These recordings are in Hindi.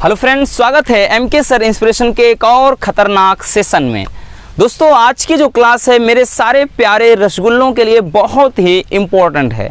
हेलो फ्रेंड्स, स्वागत है एमके सर इंस्पिरेशन के एक और खतरनाक सेशन में। दोस्तों, आज की जो क्लास है मेरे सारे प्यारे रसगुल्लों के लिए बहुत ही इम्पोर्टेंट है,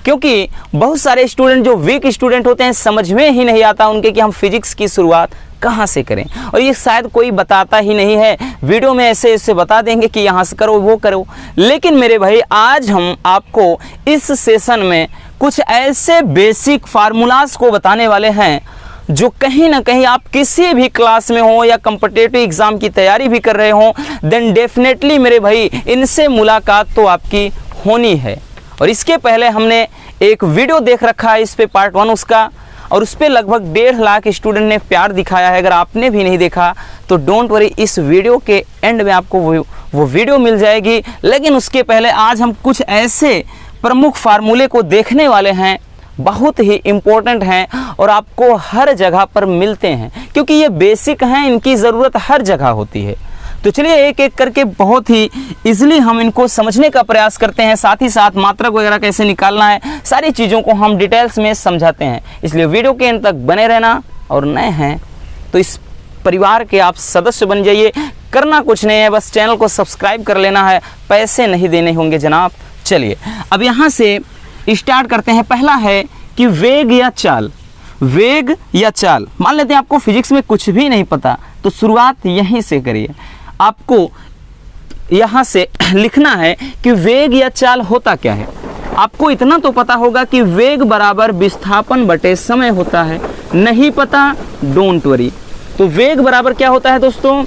क्योंकि बहुत सारे स्टूडेंट जो वीक स्टूडेंट होते हैं समझ में ही नहीं आता उनके कि हम फिजिक्स की शुरुआत कहाँ से करें, और ये शायद कोई बताता ही नहीं है। वीडियो में ऐसे बता देंगे कि यहाँ से करो वो करो, लेकिन मेरे भाई आज हम आपको इस सेशन में कुछ ऐसे बेसिक फार्मूलाज को बताने वाले हैं जो कहीं ना कहीं आप किसी भी क्लास में हो या कॉम्पिटिटिव एग्जाम की तैयारी भी कर रहे हो, देन डेफिनेटली मेरे भाई इनसे मुलाकात तो आपकी होनी है। और इसके पहले हमने एक वीडियो देख रखा है, इस पे पार्ट 1 उसका, और उस पर लगभग 1.5 लाख स्टूडेंट ने प्यार दिखाया है। अगर आपने भी नहीं देखा तो डोंट वरी, इस वीडियो के एंड में आपको वो वीडियो मिल जाएगी। लेकिन उसके पहले आज हम कुछ ऐसे प्रमुख फार्मूले को देखने वाले हैं, बहुत ही इम्पोर्टेंट हैं और आपको हर जगह पर मिलते हैं, क्योंकि ये बेसिक हैं, इनकी ज़रूरत हर जगह होती है। तो चलिए एक एक करके बहुत ही इजीली हम इनको समझने का प्रयास करते हैं, साथ ही साथ मात्रक वगैरह कैसे निकालना है, सारी चीज़ों को हम डिटेल्स में समझाते हैं। इसलिए वीडियो के अंत तक बने रहना, और नए हैं तो इस परिवार के आप सदस्य बन जाइए। करना कुछ नहीं है, बस चैनल को सब्सक्राइब कर लेना है, पैसे नहीं देने होंगे जनाब। चलिए अब यहाँ से स्टार्ट करते हैं। पहला है कि वेग या चाल। वेग या चाल, मान लेते हैं आपको फिजिक्स में कुछ भी नहीं पता, तो शुरुआत यहीं से करिए। आपको यहाँ से लिखना है कि वेग या चाल होता क्या है। आपको इतना तो पता होगा कि वेग बराबर विस्थापन बटे समय होता है, नहीं पता डोंट वरी। तो वेग बराबर क्या होता है दोस्तों?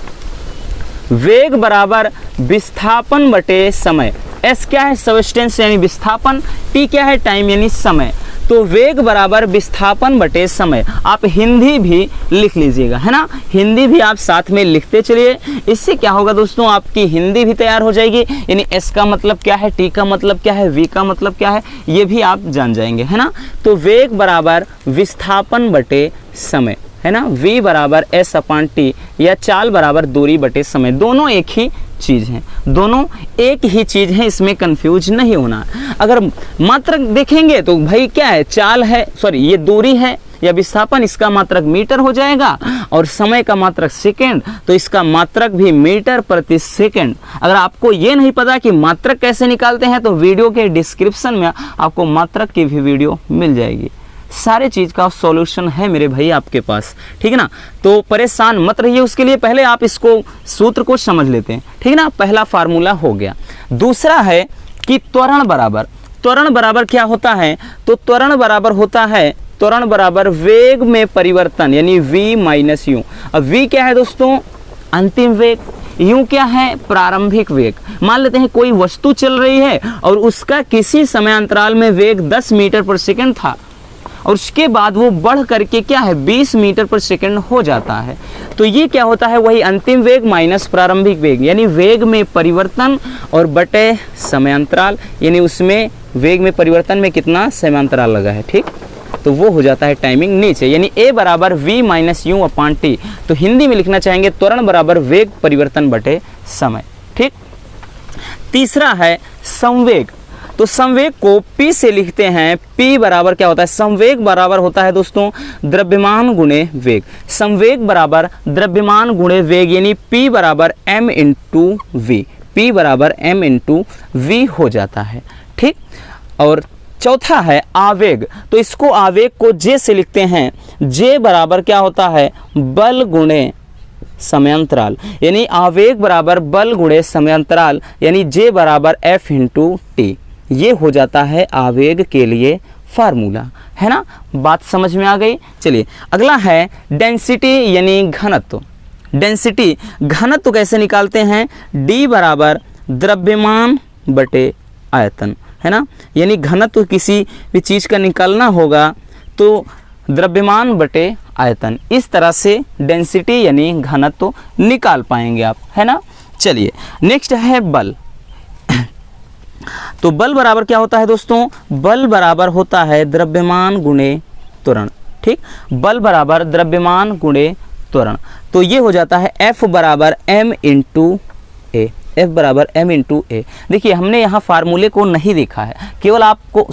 वेग बराबर विस्थापन बटे समय। एस क्या है? सबस्टेंस यानी विस्थापन, टी क्या है? टाइम यानी समय। तो वेग बराबर विस्थापन बटे समय। आप हिंदी भी लिख लीजिएगा, है ना, हिंदी भी आप साथ में लिखते चलिए। इससे क्या होगा दोस्तों, आपकी हिंदी भी तैयार हो जाएगी, यानी एस का मतलब क्या है, टी का मतलब क्या है, वी का मतलब क्या है, ये भी आप जान जाएंगे, है ना। तो वेग बराबर विस्थापन बटे समय, है ना, v बराबर एस अपान टी, या चाल बराबर दूरी बटे समय। दोनों एक ही चीज़ हैं, दोनों एक ही चीज़ है, इसमें कंफ्यूज नहीं होना। अगर मात्रक देखेंगे तो भाई क्या है, चाल है, सॉरी ये दूरी है या विस्थापन, इसका मात्रक मीटर हो जाएगा, और समय का मात्रक सेकेंड, तो इसका मात्रक भी मीटर प्रति सेकेंड। अगर आपको ये नहीं पता कि मात्रक कैसे निकालते हैं तो वीडियो के डिस्क्रिप्शन में आपको मात्रक की भी वीडियो मिल जाएगी। सारे चीज़ का सॉल्यूशन है मेरे भाई आपके पास, ठीक है ना। तो परेशान मत रहिए, उसके लिए पहले आप इसको सूत्र को समझ लेते हैं, ठीक है ना। पहला फार्मूला हो गया। दूसरा है कि त्वरण बराबर। त्वरण बराबर क्या होता है? तो त्वरण बराबर होता है, त्वरण बराबर वेग में परिवर्तन, यानी v माइनस यू। अब v क्या है दोस्तों? अंतिम वेग। यूं क्या है? प्रारंभिक वेग। मान लेते हैं कोई वस्तु चल रही है और उसका किसी समय अंतराल में वेग 10 मीटर पर सेकेंड था, और उसके बाद वो बढ़ करके क्या है 20 मीटर पर सेकेंड हो जाता है। तो ये क्या होता है? वही अंतिम वेग माइनस प्रारंभिक वेग, यानी वेग में परिवर्तन और बटे समयांतराल, यानी उसमें वेग में परिवर्तन में कितना समयांतराल लगा है, ठीक। तो वो हो जाता है टाइमिंग नीचे, यानी a बराबर v minus you upon T. तो हिंदी में लिखना चाहेंगे त्वरण बराबर वेग परिवर्तन बटे समय, ठीक। तीसरा है संवेग। तो संवेग को P से लिखते हैं। P बराबर क्या होता है? संवेग बराबर होता है दोस्तों द्रव्यमान गुणे वेग। संवेग बराबर द्रव्यमान गुणे वेग, यानी P बराबर m इंटू वी। P बराबर m इंटू वी हो जाता है, ठीक। और चौथा है आवेग। तो इसको आवेग को J से लिखते हैं। J बराबर क्या होता है? बल गुणे समयांतराल, यानी आवेग बराबर बल गुणे समयांतराल, यानी J बराबर F इंटू टी। ये हो जाता है आवेग के लिए फार्मूला, है ना। बात समझ में आ गई। चलिए अगला है डेंसिटी यानी घनत्व। डेंसिटी घनत्व कैसे निकालते हैं? D बराबर द्रव्यमान बटे आयतन, है ना, यानी घनत्व किसी भी चीज़ का निकालना होगा तो द्रव्यमान बटे आयतन, इस तरह से डेंसिटी यानी घनत्व निकाल पाएंगे आप, है ना। चलिए नेक्स्ट है बल। तो बल बराबर क्या होता है दोस्तों? बल बराबर होता है द्रव्यमान गुणे त्वरण, ठीक। बल बराबर द्रव्यमान गुणे त्वरण। तो ये हो जाता है F बराबर m इंटू ए। F बराबर m इंटू ए। देखिए हमने यहाँ फार्मूले को नहीं देखा है, केवल आपको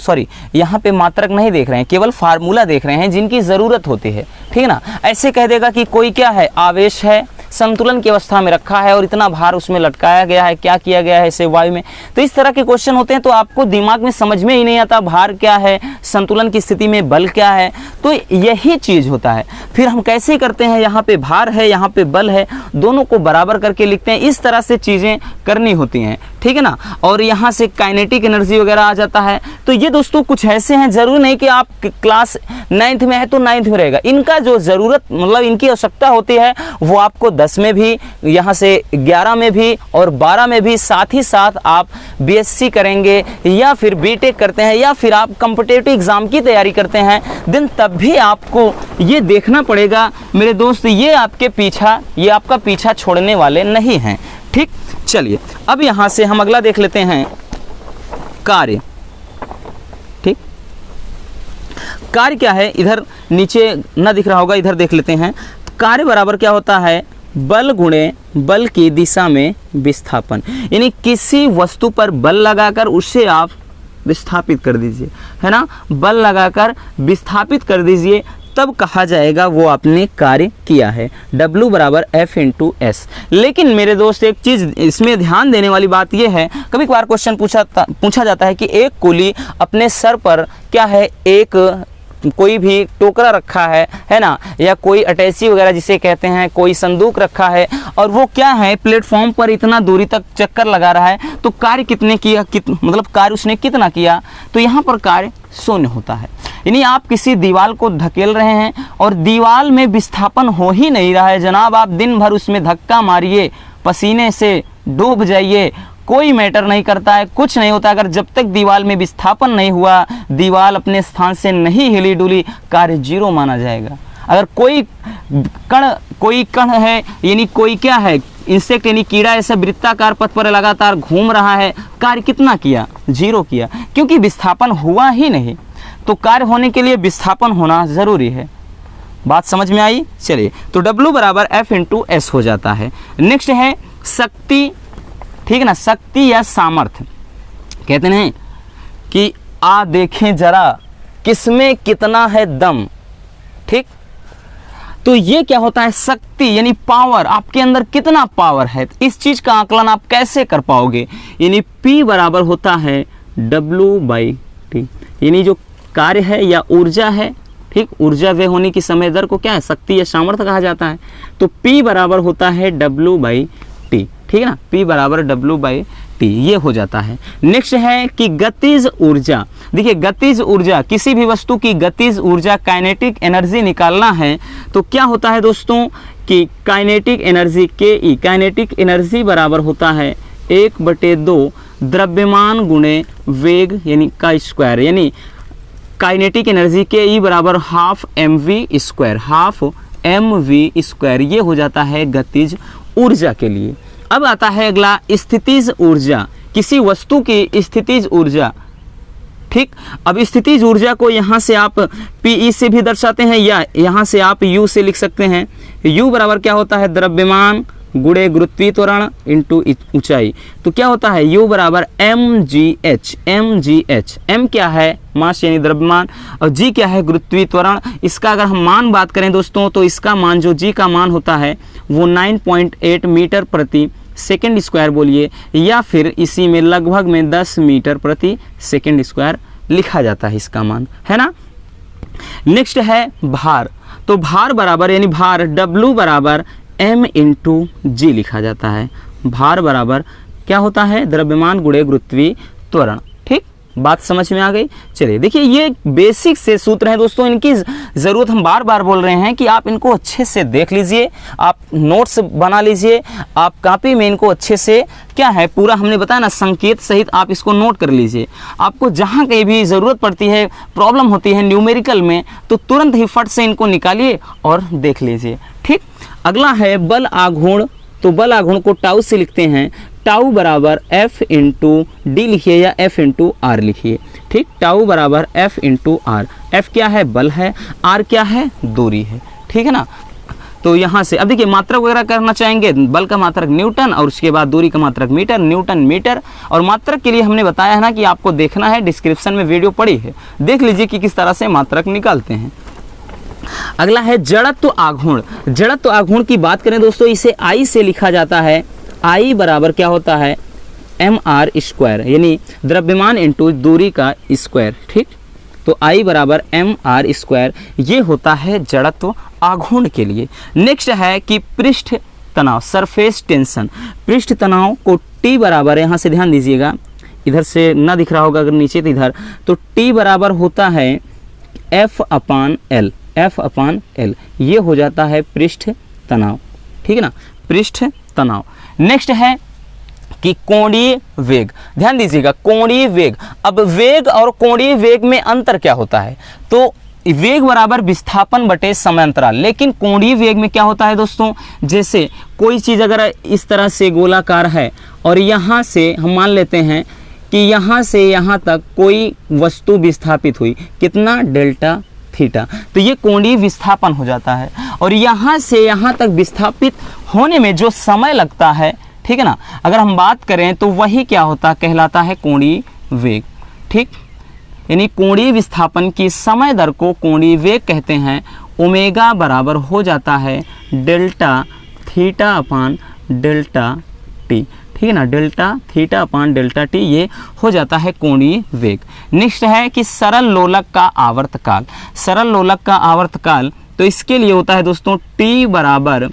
यहाँ पे मात्रक नहीं देख रहे हैं, केवल फार्मूला देख रहे हैं जिनकी ज़रूरत होती है, ठीक है ना। ऐसे कह देगा कि कोई क्या है, आवेश है, संतुलन की अवस्था में रखा है और इतना भार उसमें लटकाया गया है, क्या किया गया है इसे वायु में। तो इस तरह के क्वेश्चन होते हैं तो आपको दिमाग में समझ में ही नहीं आता भार क्या है, संतुलन की स्थिति में बल क्या है, तो यही चीज़ होता है। फिर हम कैसे करते हैं, यहाँ पे भार है, यहाँ पे बल है, दोनों को बराबर करके लिखते हैं। इस तरह से चीज़ें करनी होती हैं, ठीक है ना। और यहाँ से काइनेटिक एनर्जी वगैरह आ जाता है। तो ये दोस्तों कुछ ऐसे हैं, ज़रूर नहीं कि आप क्लास 9th में है तो 9th में रहेगा। इनका जो ज़रूरत मतलब इनकी आवश्यकता होती है वो आपको 10 में भी, यहाँ से 11 में भी और 12 में भी, साथ ही साथ आप बीएससी करेंगे या फिर बीटेक करते हैं या फिर आप कॉम्पिटिटिव एग्ज़ाम की तैयारी करते हैं देन तब भी आपको ये देखना पड़ेगा मेरे दोस्त, ये आपका पीछा छोड़ने वाले नहीं हैं, ठीक। चलिए अब यहाँ से हम अगला देख लेते हैं, कार्य, ठीक। कार्य क्या है, इधर नीचे न दिख रहा होगा, इधर देख लेते हैं। कार्य बराबर क्या होता है, बल गुणे बल की दिशा में विस्थापन। यानी किसी वस्तु पर बल लगाकर उसे आप विस्थापित कर दीजिए, है ना, बल लगाकर विस्थापित कर दीजिए, तब कहा जाएगा वो आपने कार्य किया है। W बराबर F इंटू एस। लेकिन मेरे दोस्त एक चीज़ इसमें ध्यान देने वाली बात यह है, कभी कभार क्वेश्चन पूछा जाता है कि एक कुली अपने सर पर क्या है, एक कोई भी टोकरा रखा है ना, या कोई अटैची वगैरह जिसे कहते हैं, कोई संदूक रखा है और वो क्या है प्लेटफॉर्म पर इतना दूरी तक चक्कर लगा रहा है, तो कार्य कितने किया, मतलब कार्य उसने कितना किया, तो यहाँ पर कार्य शून्य होता है। यानी आप किसी दीवार को धकेल रहे हैं और दीवार में विस्थापन हो ही नहीं रहा है जनाब, आप दिन भर उसमें धक्का मारिए, पसीने से डूब जाइए, कोई मैटर नहीं करता है, कुछ नहीं होता। अगर जब तक दीवार में विस्थापन नहीं हुआ, दीवार अपने स्थान से नहीं हिली डुली, कार्य 0 माना जाएगा। अगर कोई कण है, यानी कोई क्या है, इंसेक्ट यानी कीड़ा ऐसा वृत्ताकार पथ पर लगातार घूम रहा है, कार्य कितना किया, 0 किया, क्योंकि विस्थापन हुआ ही नहीं। तो कार्य होने के लिए विस्थापन होना ज़रूरी है। बात समझ में आई? चलिए, तो W बराबर F इंटू एस हो जाता है। नेक्स्ट है शक्ति, ठीक है ना, शक्ति या सामर्थ्य। कहते हैं कि आ देखें जरा किसमें कितना है दम, ठीक। तो ये क्या होता है, शक्ति यानी पावर, आपके अंदर कितना पावर है, इस चीज का आकलन आप कैसे कर पाओगे। यानी P बराबर होता है W/T, यानी जो कार्य है या ऊर्जा है, ठीक, ऊर्जा व्यय होने की समय दर को क्या है, शक्ति या सामर्थ्य कहा जाता है। तो P बराबर होता है W/T, ठीक है ना, P बराबर W/T, ये हो जाता है। नेक्स्ट है कि गतिज ऊर्जा। देखिए गतिज ऊर्जा, किसी भी वस्तु की गतिज ऊर्जा काइनेटिक एनर्जी निकालना है तो क्या होता है दोस्तों कि kinetic energy KE, kinetic energy बराबर होता है 1/2 द्रव्यमान गुणे वेग यानी का स्क्वायर, यानी काइनेटिक एनर्जी KE बराबर हाफ mv स्क्वायर, ये हो जाता है गतिज ऊर्जा के लिए। अब आता है अगला स्थितिज ऊर्जा, किसी वस्तु की स्थितिज ऊर्जा, ठीक। अब स्थितिज ऊर्जा को यहाँ से आप PE से भी दर्शाते हैं या यहाँ से आप U से लिख सकते हैं। U बराबर क्या होता है, द्रव्यमान गुणे गुरुत्वीय त्वरण इंटू ऊंचाई। तो क्या होता है, U बराबर mgh, m क्या है, मास यानी द्रव्यमान, और G क्या है, गुरुत्वीय त्वरण। इसका अगर हम मान बात करें दोस्तों तो इसका मान, जो G का मान होता है वो 9.8 मीटर प्रति सेकेंड स्क्वायर बोलिए, या फिर इसी में लगभग में 10 मीटर प्रति सेकेंड स्क्वायर लिखा जाता है इसका मान, है ना। नेक्स्ट है भार। तो भार बराबर यानी भार W बराबर M इंटू G लिखा जाता है। भार बराबर क्या होता है, द्रव्यमान गुणे गुरुत्वीय त्वरण, ठीक। बात समझ में आ गई? चलिए देखिए, ये बेसिक से सूत्र हैं दोस्तों, इनकी ज़रूरत हम बार बार बोल रहे हैं कि आप इनको अच्छे से देख लीजिए, आप नोट्स बना लीजिए, आप कॉपी में इनको अच्छे से क्या है पूरा हमने बताया ना संकेत सहित आप इसको नोट कर लीजिए। आपको जहाँ कहीं भी ज़रूरत पड़ती है, प्रॉब्लम होती है न्यूमेरिकल में, तो तुरंत ही फट से इनको निकालिए और देख लीजिए, ठीक। अगला है बल आघूर्ण। तो बल आघूर्ण को टाउ से लिखते हैं, टाउ बराबर F इंटू डी लिखिए या F इंटू आर लिखिए, ठीक। टाउ बराबर F इंटू आर। F क्या है, बल है, R क्या है, दूरी है, ठीक है ना। तो यहाँ से अब देखिए मात्रक वगैरह करना चाहेंगे, बल का मात्रक न्यूटन और उसके बाद दूरी का मात्रक मीटर, न्यूटन मीटर। और मात्रक के लिए हमने बताया है ना कि आपको देखना है, डिस्क्रिप्शन में वीडियो पड़ी है, देख लीजिए कि किस तरह से मात्रक निकालते हैं। अगला है जड़त्व आघूर्ण। जड़त्व आघूर्ण की बात करें दोस्तों, इसे आई से लिखा जाता है। आई बराबर क्या होता है, mr स्क्वायर, यानी द्रव्यमान इंटू दूरी का स्क्वायर, ठीक। तो I बराबर mr स्क्वायर, ये होता है जड़त्व आघूर्ण के लिए। नेक्स्ट है कि पृष्ठ तनाव, सरफेस टेंशन। पृष्ठ तनाव को T बराबर, यहाँ से ध्यान दीजिएगा, इधर से ना दिख रहा होगा अगर नीचे तो इधर, तो T बराबर होता है F/L, F/L, ये हो जाता है पृष्ठ तनाव, ठीक है ना, पृष्ठ तनाव। नेक्स्ट है कि कोणीय वेग। ध्यान दीजिएगा, कोणीय वेग। अब वेग और कोणीय वेग में अंतर क्या होता है, तो वेग बराबर विस्थापन बटे समय अंतराल। लेकिन कोणीय वेग में क्या होता है दोस्तों, जैसे कोई चीज़ अगर इस तरह से गोलाकार है और यहाँ से हम मान लेते हैं कि यहाँ से यहाँ तक कोई वस्तु विस्थापित हुई, कितना, डेल्टा थीटा, तो ये कोणीय विस्थापन हो जाता है। और यहाँ से यहाँ तक विस्थापित होने में जो समय लगता है, ठीक है ना, अगर हम बात करें तो वही क्या होता, कहलाता है कोणीय वेग, ठीक। यानी कोणीय विस्थापन की समय दर को कोणीय वेग कहते हैं। ओमेगा बराबर हो जाता है delta theta upon delta T, ठीक है ना, delta theta upon delta T, ये हो जाता है कोणीय वेग। नेक्स्ट है कि सरल लोलक का आवर्तकाल। सरल लोलक का आवर्तकाल, तो इसके लिए होता है दोस्तों टी बराबर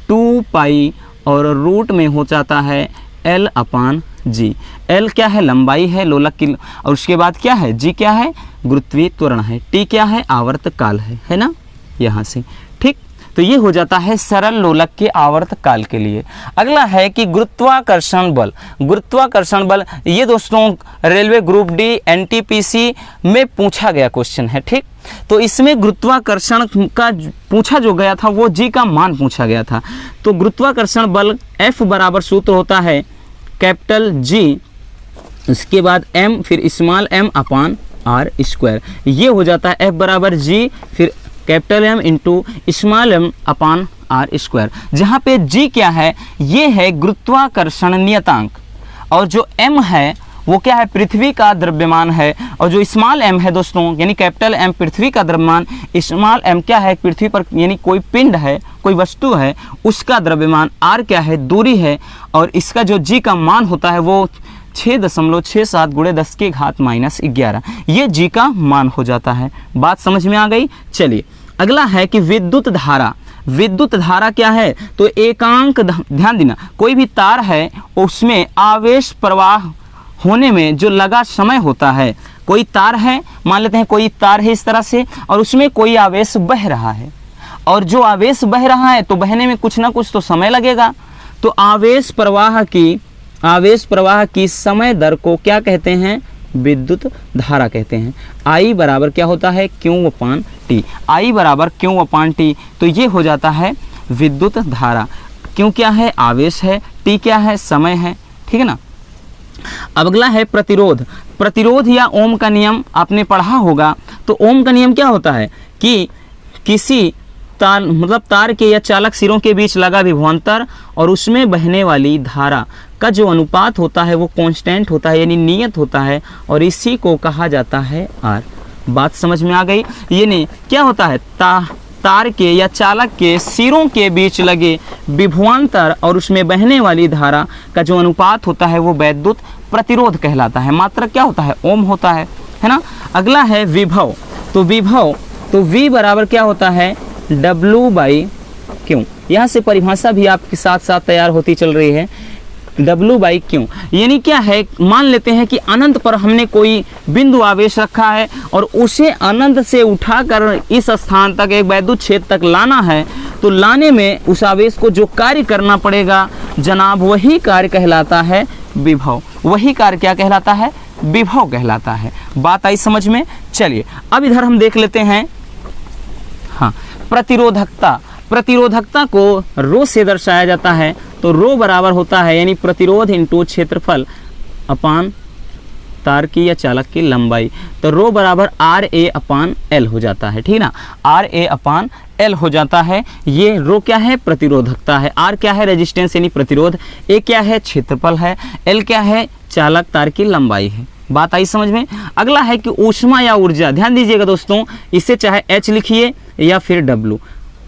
2 पाई और रूट में हो जाता है L/G। L क्या है, लंबाई है लोलक की, और उसके बाद क्या है, G क्या है, गुरुत्वीय त्वरण है, T क्या है, आवर्तकाल है ना, यहाँ से, ठीक। तो ये हो जाता है सरल लोलक के आवर्तकाल के लिए। अगला है कि गुरुत्वाकर्षण बल। गुरुत्वाकर्षण बल, ये दोस्तों रेलवे ग्रुप डी NTPC में पूछा गया क्वेश्चन है, ठीक। तो इसमें गुरुत्वाकर्षण का पूछा जो गया था वो G का मान पूछा गया था। तो गुरुत्वाकर्षण बल F बराबर सूत्र होता है कैपिटल G, उसके बाद M, फिर स्मॉल m अपान r स्क्वायर, ये हो जाता है F बराबर G, फिर capital M into small m अपान r स्क्वायर। जहाँ पे G क्या है, ये है गुरुत्वाकर्षण नियतांक, और जो M है वो क्या है, पृथ्वी का द्रव्यमान है, और जो स्मॉल m है दोस्तों, यानी कैपिटल M पृथ्वी का द्रव्यमान, स्मॉल m क्या है, पृथ्वी पर यानी कोई पिंड है, कोई वस्तु है, उसका द्रव्यमान, r क्या है, दूरी है, और इसका जो G का मान होता है वो 6.67 × 10⁻11, ये G का मान हो जाता है। बात समझ में आ गई। चलिए अगला है कि विद्युत धारा। विद्युत धारा क्या है, तो एकांक, ध्यान देना, कोई भी तार है उसमें आवेश प्रवाह होने में जो लगा समय होता है, कोई तार है, मान लेते हैं कोई तार है इस तरह से, और उसमें कोई आवेश बह रहा है, और जो आवेश बह रहा है तो बहने में कुछ ना कुछ तो समय लगेगा। तो आवेश प्रवाह की समय दर को क्या कहते हैं, विद्युत धारा कहते हैं। I बराबर क्या होता है, Q/T, I बराबर Q/T, तो ये हो जाता है विद्युत धारा। Q क्या है, आवेश है, T क्या है, समय है, ठीक है ना। अब अगला है प्रतिरोध। प्रतिरोध या ओम का नियम आपने पढ़ा होगा। तो ओम का नियम क्या होता है कि किसी तार, मतलब तार के या चालक सिरों के बीच लगा विभवांतर और उसमें बहने वाली धारा का जो अनुपात होता है वो कांस्टेंट होता है, यानी नियत होता है, और इसी को कहा जाता है R। बात समझ में आ गई। यानी क्या होता है, तार के या चालक के सिरों के बीच लगे विभवांतर और उसमें बहने वाली धारा का जो अनुपात होता है वो विद्युत प्रतिरोध कहलाता है। मात्रक क्या होता है, ओम होता है ना। अगला है विभव। तो विभव, तो V बराबर क्या होता है, W/Q। यहाँ से परिभाषा भी आपके साथ साथ तैयार होती चल रही है, W/Q। यानी क्या है, मान लेते हैं कि अनंत पर हमने कोई बिंदु आवेश रखा है और उसे अनंत से उठाकर इस स्थान तक, एक वैद्युत क्षेत्र तक लाना है, तो लाने में उस आवेश को जो कार्य करना पड़ेगा जनाब, वही कार्य कहलाता है विभव। वही कार्य क्या कहलाता है, विभव कहलाता है। बात आई समझ में। चलिए अब इधर हम देख लेते हैं, हाँ, प्रतिरोधकता। प्रतिरोधकता को रो से दर्शाया जाता है। तो रो बराबर होता है यानी प्रतिरोध इंटू क्षेत्रफल अपान तार की या चालक की लंबाई। तो रो बराबर RA/L हो जाता है, ठीक ना, RA/L L हो जाता है। ये रो क्या है, प्रतिरोधकता है, R क्या है, रेजिस्टेंस यानी प्रतिरोध, A क्या है, क्षेत्रफल है, L क्या है, चालक तार की लंबाई है। बात आई समझ में। अगला है कि ऊष्मा या ऊर्जा, ध्यान दीजिएगा दोस्तों, इसे चाहे H लिखिए या फिर W,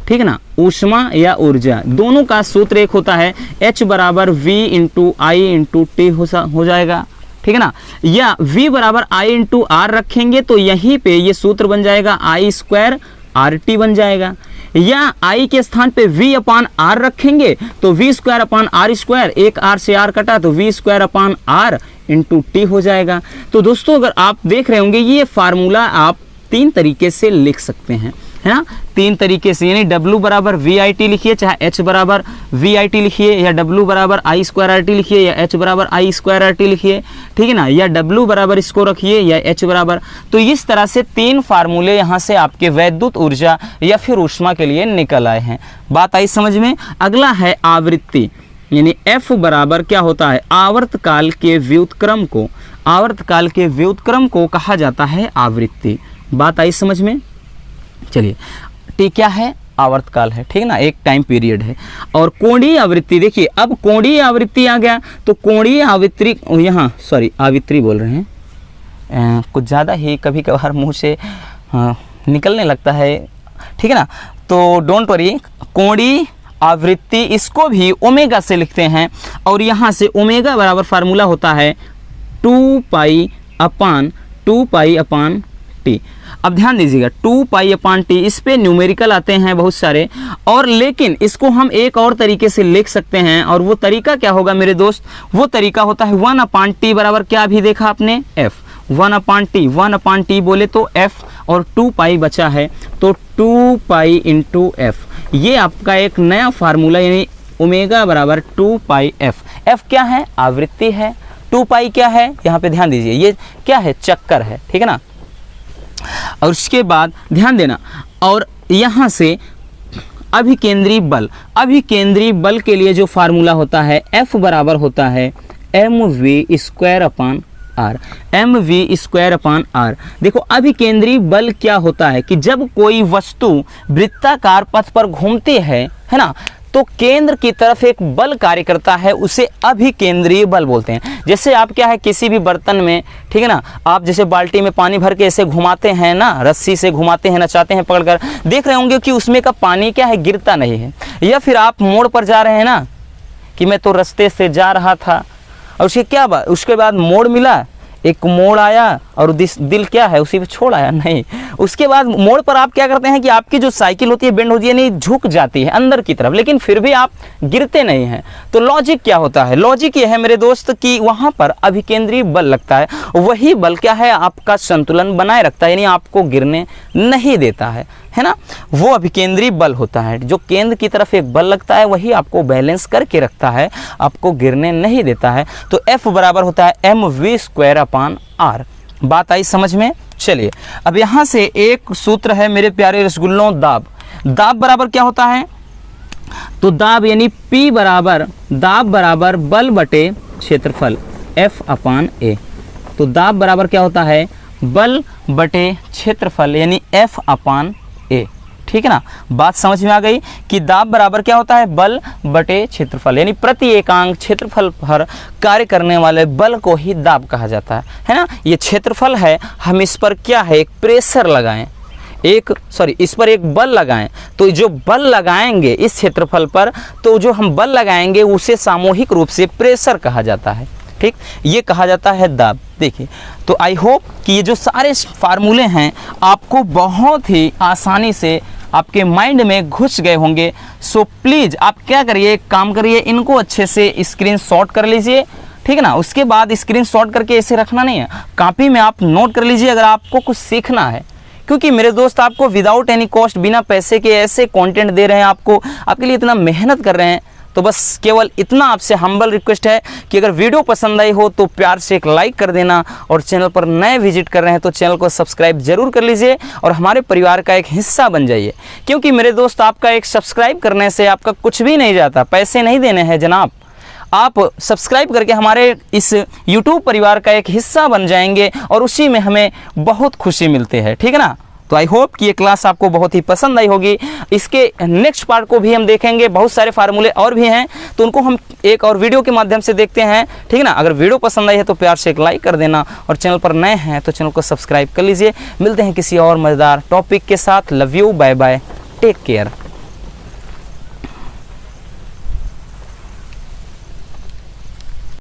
ठीक है ना। ऊष्मा या ऊर्जा दोनों का सूत्र एक होता है, H बराबर V इंटू आई इंटू टी हो जाएगा, ठीक है ना। या V बराबर I इंटू आर रखेंगे तो यहीं पे ये सूत्र बन जाएगा, I स्क्वायर RT बन जाएगा। या I के स्थान पे V अपान R रखेंगे तो V square upon R square, एक R से R कटा तो V square upon R into T हो जाएगा। तो दोस्तों अगर आप देख रहे होंगे ये फार्मूला आप 3 तरीके से लिख सकते हैं, है ना, 3 तरीके से, यानी W बराबर VIT लिखिए, चाहे H बराबर VIT लिखिए, या W बराबर I स्क्वायर RT लिखिए, या H बराबर I स्क्वायर RT लिखिए, ठीक है ना, या W बराबर इसको रखिए, या H बराबर। तो इस तरह से 3 फार्मूले यहाँ से आपके वैद्युत ऊर्जा या फिर ऊष्मा के लिए निकल आए हैं। बात आई समझ में। अगला है आवृत्ति, यानी F बराबर क्या होता है, आवर्तकाल के व्युत्क्रम को, आवर्तकाल के व्युत्क्रम को कहा जाता है आवृत्ति। बात आई समझ में। चलिए, T क्या है, आवर्तकाल है, ठीक है ना, एक टाइम पीरियड है। और कोणीय आवृत्ति, देखिए अब कोणीय आवृत्ति आ गया तो कोणीय आवृत्ति, यहाँ सॉरी आवृत्ति बोल रहे हैं, कुछ ज़्यादा ही कभी कभार मुंह से निकलने लगता है, ठीक है ना। तो डोंट वरी, कोणीय आवृत्ति इसको भी ओमेगा से लिखते हैं, और यहाँ से ओमेगा बराबर फार्मूला होता है 2 पाई अपान टी। अब ध्यान दीजिएगा 2 पाई अपान टी, इस पे न्यूमेरिकल आते हैं बहुत सारे, और लेकिन इसको हम एक और तरीके से लिख सकते हैं, और वो तरीका क्या होगा मेरे दोस्त, वो तरीका होता है 1 अपान टी बराबर क्या अभी देखा आपने, F। 1 अपान टी बोले तो F, और 2 पाई बचा है तो 2 पाई इंटू F। ये आपका एक नया फार्मूला, यानी ओमेगा बराबर 2 पाई F। F क्या है, आवृत्ति है, 2 पाई क्या है, यहाँ पे ध्यान दीजिए ये क्या है, चक्कर है, ठीक है ना। और उसके बाद ध्यान देना, और यहाँ से अभिकेंद्री बल, अभिकेंद्री बल के लिए जो फार्मूला होता है F बराबर होता है mv square upon r, mv square upon r. देखो अभिकेंद्री बल क्या होता है कि जब कोई वस्तु वृत्ताकार पथ पर घूमती है ना, तो केंद्र की तरफ एक बल कार्य करता है, उसे अभिकेंद्रीय बल बोलते हैं। जैसे आप क्या है किसी भी बर्तन में, ठीक है ना, आप जैसे बाल्टी में पानी भर के ऐसे घुमाते हैं ना, रस्सी से घुमाते हैं, नचाते हैं पकड़कर, देख रहे होंगे कि उसमें का पानी क्या है, गिरता नहीं है। या फिर आप मोड़ पर जा रहे हैं ना, कि मैं तो रास्ते से जा रहा था, और उसके बाद मोड़ मिला, एक मोड़ आया और दिल क्या है उसी पे छोड़ आया, नहीं, उसके बाद मोड़ पर आप क्या करते हैं कि आपकी जो साइकिल होती है बेंड होती है, नहीं झुक जाती है अंदर की तरफ, लेकिन फिर भी आप गिरते नहीं हैं। तो लॉजिक क्या होता है, लॉजिक ये है मेरे दोस्त कि वहाँ पर अभिकेंद्रीय बल लगता है, वही बल क्या है, आपका संतुलन बनाए रखता है, यानी आपको गिरने नहीं देता है ना। वो अभिकेंद्रीय बल होता है, जो केंद्र की तरफ एक बल लगता है वही आपको बैलेंस करके रखता है, आपको गिरने नहीं देता है। तो F बराबर होता है mv स्क्वायर अपान आर। बात आई समझ में। चलिए अब यहाँ से एक सूत्र है मेरे प्यारे रसगुल्लों, दाब। दाब बराबर क्या होता है, तो दाब यानी P बराबर, दाब बराबर बल बटे क्षेत्रफल F अपान A। तो दाब बराबर क्या होता है, बल बटे क्षेत्रफल यानी F अपान A, ठीक है ना। बात समझ में आ गई कि दाब बराबर क्या होता है, बल बटे क्षेत्रफल, यानी प्रति एकांक क्षेत्रफल पर कार्य करने वाले बल को ही दाब कहा जाता है ना। ये क्षेत्रफल है, हम इस पर क्या है, एक प्रेशर लगाएं, इस पर एक बल लगाएं, तो जो बल लगाएंगे इस क्षेत्रफल पर, तो जो हम बल लगाएंगे उसे सामूहिक रूप से प्रेशर कहा जाता है, ठीक, ये कहा जाता है दाब। देखिए तो आई होप कि ये जो सारे फार्मूले हैं आपको बहुत ही आसानी से आपके माइंड में घुस गए होंगे। सो प्लीज़ आप क्या करिए, एक काम करिए, इनको अच्छे से स्क्रीनशॉट कर लीजिए, ठीक है ना। उसके बाद स्क्रीनशॉट करके ऐसे रखना नहीं है, कॉपी में आप नोट कर लीजिए अगर आपको कुछ सीखना है, क्योंकि मेरे दोस्त आपको विदाउट एनी कॉस्ट, बिना पैसे के ऐसे कंटेंट दे रहे हैं, आपके लिए इतना मेहनत कर रहे हैं। तो बस केवल इतना आपसे हम्बल रिक्वेस्ट है कि अगर वीडियो पसंद आई हो तो प्यार से एक लाइक कर देना, और चैनल पर नए विजिट कर रहे हैं तो चैनल को सब्सक्राइब जरूर कर लीजिए और हमारे परिवार का एक हिस्सा बन जाइए। क्योंकि मेरे दोस्त आपका एक सब्सक्राइब करने से आपका कुछ भी नहीं जाता, पैसे नहीं देने हैं जनाब, आप सब्सक्राइब करके हमारे इस YouTube परिवार का एक हिस्सा बन जाएंगे और उसी में हमें बहुत खुशी मिलती है, ठीक है ना। तो आई होप कि ये क्लास आपको बहुत ही पसंद आई होगी। इसके नेक्स्ट पार्ट को भी हम देखेंगे, बहुत सारे फार्मूले और भी हैं तो उनको हम एक और वीडियो के माध्यम से देखते हैं, ठीक है ना। अगर वीडियो पसंद आई है तो प्यार से एक लाइक कर देना, और चैनल पर नए हैं तो चैनल को सब्सक्राइब कर लीजिए। मिलते हैं किसी और मज़ेदार टॉपिक के साथ। Love you, bye bye, take care.